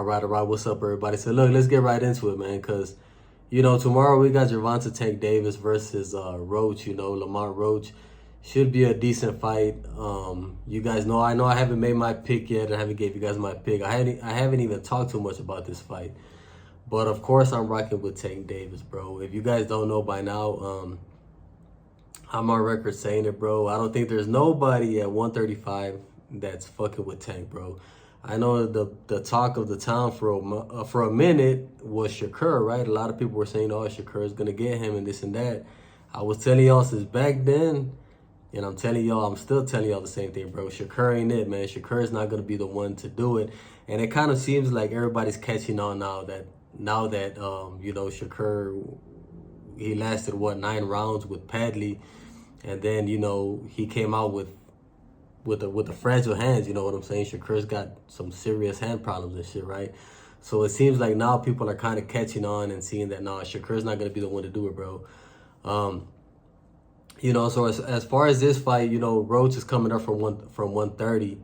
All right. What's up, everybody? So, look, let's get right into it, man, because, tomorrow we got Gervonta Tank Davis versus Roach, Lamar Roach. Should be a decent fight. You guys know, I haven't made my pick yet. I haven't gave you guys my pick. I haven't even talked too much about this fight. But, of course, I'm rocking with Tank Davis, bro. If you guys don't know by now, I'm on record saying it, bro. I don't think there's nobody at 135 that's fucking with Tank, bro. I know the talk of the town for a minute was Shakur, right? A lot of people were saying, "Oh, Shakur is gonna get him," and this and that. I was telling y'all since back then, and I'm still telling y'all the same thing, bro. Shakur ain't it, man. Shakur is not gonna be the one to do it, and it kind of seems like everybody's catching on now that Shakur, he lasted what 9 rounds with Padley, and then he came out with the fragile hands, you know what I'm saying? Shakur's got some serious hand problems and shit, right? So it seems like now people are kind of catching on and seeing that Shakur's not gonna be the one to do it, bro. So as far as this fight, Roach is coming up from 130.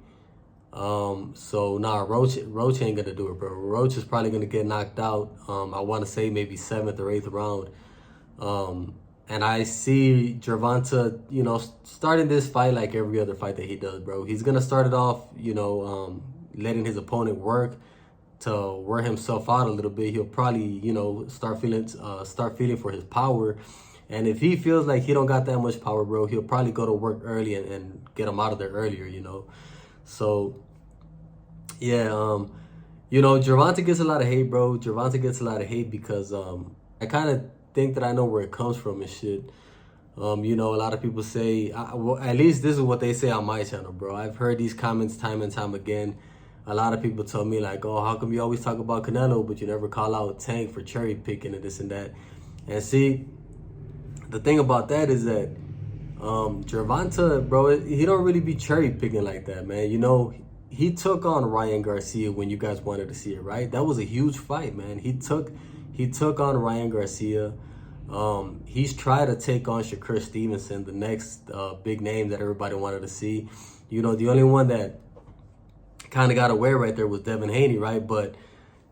Roach ain't gonna do it, bro. Roach is probably gonna get knocked out. I want to say maybe 7th or 8th round. And I see Gervonta, starting this fight like every other fight that he does, bro. He's gonna start it off, letting his opponent work to wear himself out a little bit. He'll probably, start feeling for his power. And if he feels like he don't got that much power, bro, he'll probably go to work early and get him out of there earlier, So, yeah, Gervonta gets a lot of hate, bro. Gervonta gets a lot of hate because I kind of think that I know where it comes from and shit. A lot of people say, well, at least this is what they say on my channel, bro. I've heard these comments time and time again. A lot of people tell me like, oh, how come you always talk about Canelo, but you never call out Tank for cherry picking and this and that? And see, the thing about that is that Gervonta, bro, he don't really be cherry picking like that, man. He took on Ryan Garcia when you guys wanted to see it, right? That was a huge fight, man. He took on Ryan Garcia. He's tried to take on Shakur Stevenson, the next big name that everybody wanted to see. The only one that kind of got away right there was Devin Haney, right? But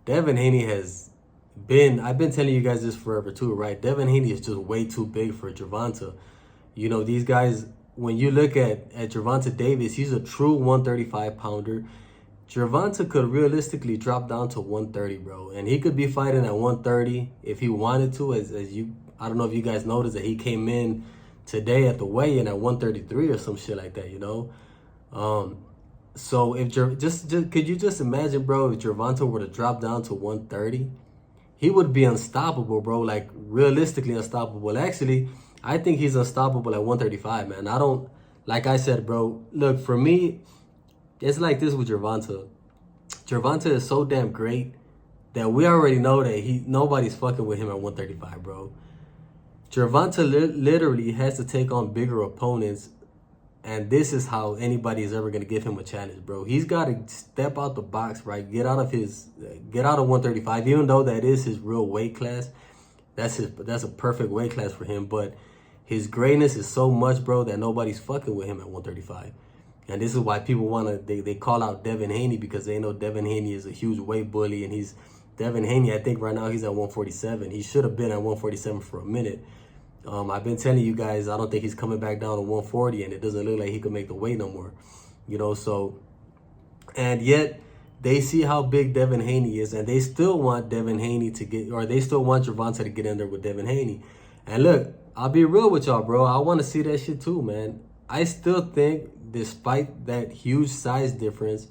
Devin Haney I've been telling you guys this forever too, right? Devin Haney is just way too big for Gervonta. These guys, when you look at Gervonta Davis, he's a true 135-pounder. Gervonta could realistically drop down to 130, bro. And he could be fighting at 130 if he wanted to. I don't know if you guys noticed that he came in today at the weigh-in at 133 or some shit like that, So if could you just imagine, bro, if Gervonta were to drop down to 130, he would be unstoppable, bro. Like realistically unstoppable. Actually, I think he's unstoppable at 135, man. Like I said, bro, look, for me, it's like this with Gervonta. Gervonta is so damn great that we already know that nobody's fucking with him at 135, bro. Gervonta literally has to take on bigger opponents, and this is how anybody is ever gonna give him a challenge, bro. He's got to step out the box, right? Get out of 135, even though that is his real weight class. That's a perfect weight class for him, but his greatness is so much, bro, that nobody's fucking with him at 135. And this is why people they call out Devin Haney, because they know Devin Haney is a huge weight bully. And Devin Haney, I think right now he's at 147. He should have been at 147 for a minute. I've been telling you guys, I don't think he's coming back down to 140, and it doesn't look like he can make the weight no more. And yet they see how big Devin Haney is, and they still want they still want Gervonta to get in there with Devin Haney. And look, I'll be real with y'all, bro. I want to see that shit too, man. I still think, despite that huge size difference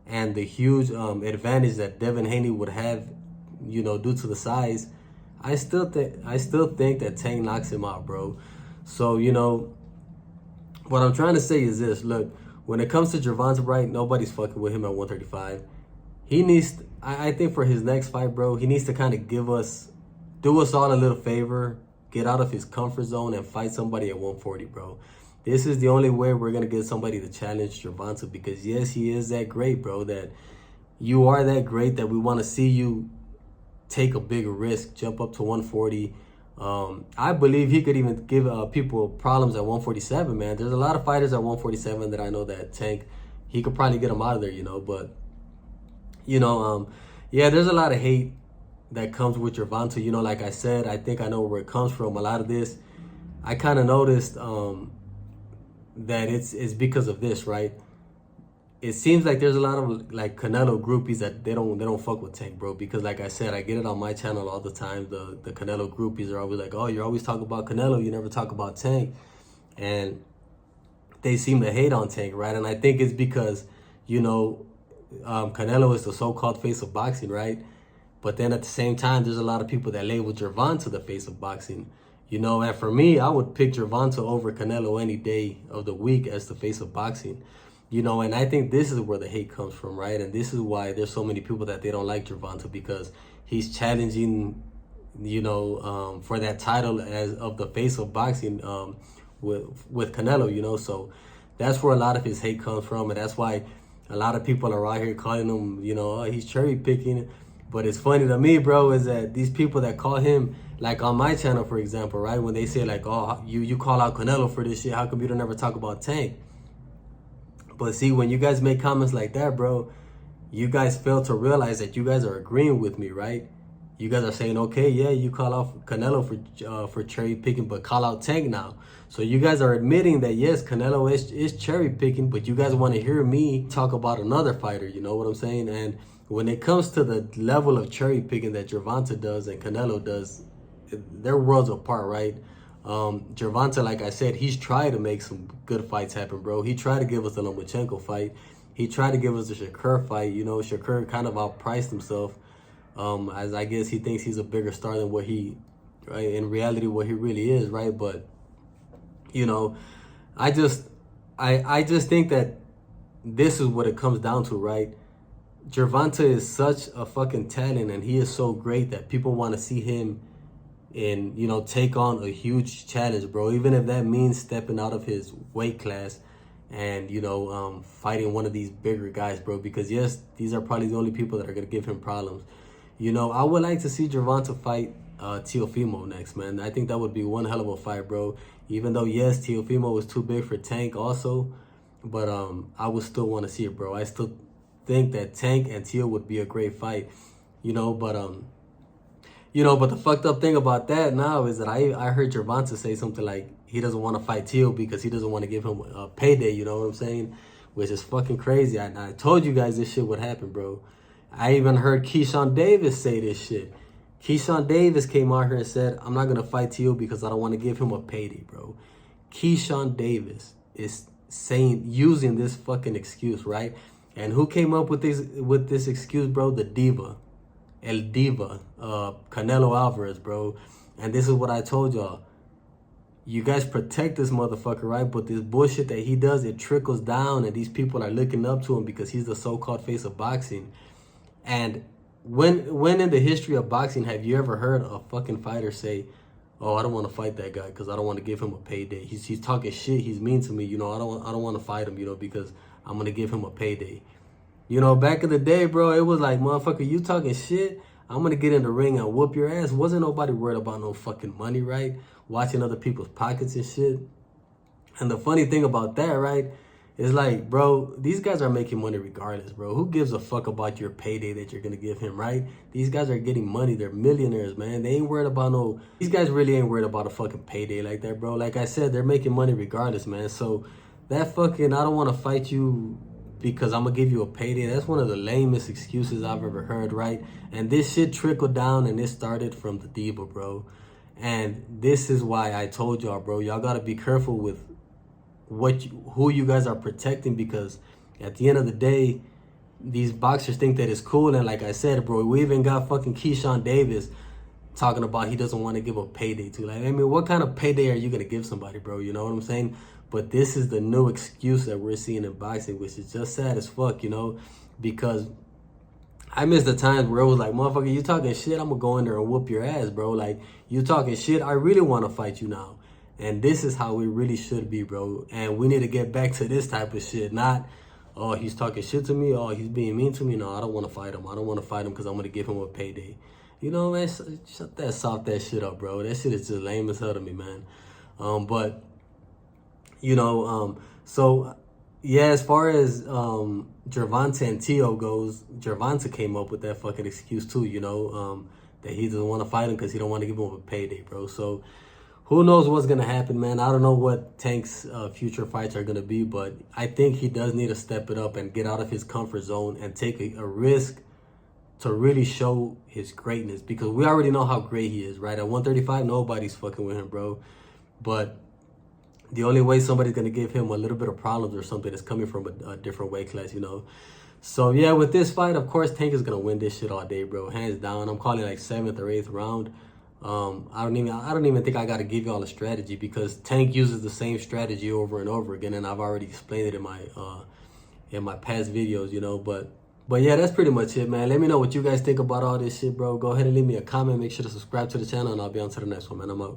and the huge advantage that Devin Haney would have, due to the size, I still think that Tank knocks him out, bro. So, what I'm trying to say is this. Look, when it comes to Gervonta, right, nobody's fucking with him at 135. I think for his next fight, bro, he needs to kind of do us all a little favor, get out of his comfort zone and fight somebody at 140, bro. This is the only way we're going to get somebody to challenge Gervonta, because yes, he is that great, bro, that you are that great that we want to see you take a bigger risk, jump up to 140. I believe he could even give people problems at 147, man. There's a lot of fighters at 147 that I know that Tank, he could probably get them out of there, but, Yeah, there's a lot of hate that comes with Gervonta. You know, like I said, I think I know where it comes from. A lot of this, I kind of noticed that it's because of this, right? It seems like there's a lot of like Canelo groupies that they don't fuck with Tank, bro. Because like I said, I get it on my channel all the time. The Canelo groupies are always like, "Oh, you're always talking about Canelo, you never talk about Tank," and they seem to hate on Tank, right? And I think it's because, you know, Canelo is the so-called face of boxing, right? But then at the same time, there's a lot of people that label Gervonta the face of boxing. You know, and for me, I would pick Gervonta over Canelo any day of the week as the face of boxing. You know, and I think this is where the hate comes from, right? And this is why there's so many people that they don't like Gervonta, because he's challenging, you know, for that title as of the face of boxing with Canelo, you know. So that's where a lot of his hate comes from, and that's why a lot of people are out here calling him, you know, oh, he's cherry picking. But it's funny to me, bro, is that these people that call him, like on my channel, for example, right, when they say like, oh, you call out Canelo for this shit, how come you don't ever talk about Tank? But see, when you guys make comments like that, bro, you guys fail to realize that you guys are agreeing with me, right? You guys are saying, okay, yeah, you call out Canelo for cherry picking, but call out Tank now. So you guys are admitting that yes, Canelo is cherry picking, but you guys want to hear me talk about another fighter. You know what I'm saying? And when it comes to the level of cherry picking that Gervonta does and Canelo does, they're worlds apart, right? Gervonta, like I said, he's tried to make some good fights happen, bro. He tried to give us the Lomachenko fight. He tried to give us the Shakur fight. You know, Shakur kind of outpriced himself. As I guess he thinks he's a bigger star than what he, right, in reality, what he really is, right? But, you know, I just think that this is what it comes down to, right? Gervonta is such a fucking talent, and he is so great that people want to see him and, you know, take on a huge challenge, bro. Even if that means stepping out of his weight class and, you know, fighting one of these bigger guys, bro. Because yes, these are probably the only people that are gonna give him problems. You know, I would like to see Gervonta fight Teofimo next, man. I think that would be one hell of a fight, bro. Even though yes, Teofimo was too big for Tank also, but I would still want to see it, bro. I still think that Tank and Teo would be a great fight, you know. But but the fucked up thing about that now is that I heard Gervonta say something like he doesn't want to fight Teo because he doesn't want to give him a payday. You know what I'm saying? Which is fucking crazy. I told you guys this shit would happen, bro. I even heard Keyshawn Davis say this shit. Keyshawn Davis came out here and said, I'm not going to fight Teo because I don't want to give him a payday, bro. Keyshawn Davis is using this fucking excuse, right? And who came up with this excuse, bro? The Diva. El Diva. Canelo Alvarez, bro. And this is what I told y'all. You guys protect this motherfucker, right? But this bullshit that he does, it trickles down, and these people are looking up to him because he's the so-called face of boxing. And when in the history of boxing have you ever heard a fucking fighter say, oh, I don't want to fight that guy because I don't want to give him a payday. He's talking shit. He's mean to me. You know, I don't want to fight him, you know, because I'm going to give him a payday. You know, back in the day, bro, it was like, motherfucker, you talking shit, I'm going to get in the ring and whoop your ass. Wasn't nobody worried about no fucking money, right? Watching other people's pockets and shit. And the funny thing about that, right, is like, bro, these guys are making money regardless, bro. Who gives a fuck about your payday that you're going to give him, right? These guys are getting money. They're millionaires, man. They ain't worried about no... These guys really ain't worried about a fucking payday like that, bro. Like I said, they're making money regardless, man. So that fucking, I don't want to fight you because I'm going to give you a payday. That's one of the lamest excuses I've ever heard, right? And this shit trickled down and it started from the Diva, bro. And this is why I told y'all, bro, y'all got to be careful with who you guys are protecting, because at the end of the day, these boxers think that it's cool. And like I said, bro, we even got fucking Keyshawn Davis talking about he doesn't want to give a payday to. Like, I mean, what kind of payday are you going to give somebody, bro? You know what I'm saying? But this is the new excuse that we're seeing in boxing, which is just sad as fuck, you know, because I miss the times where it was like, motherfucker, you talking shit, I'm going to go in there and whoop your ass, bro. Like, you talking shit, I really want to fight you now. And this is how we really should be, bro. And we need to get back to this type of shit. Not, oh, he's talking shit to me. Oh, he's being mean to me. No, I don't want to fight him. I don't want to fight him because I'm going to give him a payday. You know, man, shut that, soft that shit up, bro. That shit is just lame as hell to me, man. But, you know, so Yeah, as far as Gervonta and Tio goes, Gervonta came up with that fucking excuse too, that he doesn't want to fight him because he don't want to give him a payday, bro. So who knows what's gonna happen, man? I don't know what Tank's future fights are gonna be, but I think he does need to step it up and get out of his comfort zone and take a risk to really show his greatness, because we already know how great he is, right? At 135, nobody's fucking with him, bro. But the only way somebody's gonna give him a little bit of problems or something is coming from a different weight class. So yeah, with this fight, of course, Tank is gonna win this shit all day, bro. Hands down. I'm calling like 7th or 8th round. I don't even think I gotta give y'all a strategy, because Tank uses the same strategy over and over again, and I've already explained it in my past videos. But yeah, that's pretty much it, man. Let me know what you guys think about all this shit, bro. Go ahead and leave me a comment. Make sure to subscribe to the channel, and I'll be on to the next one, man. I'm out.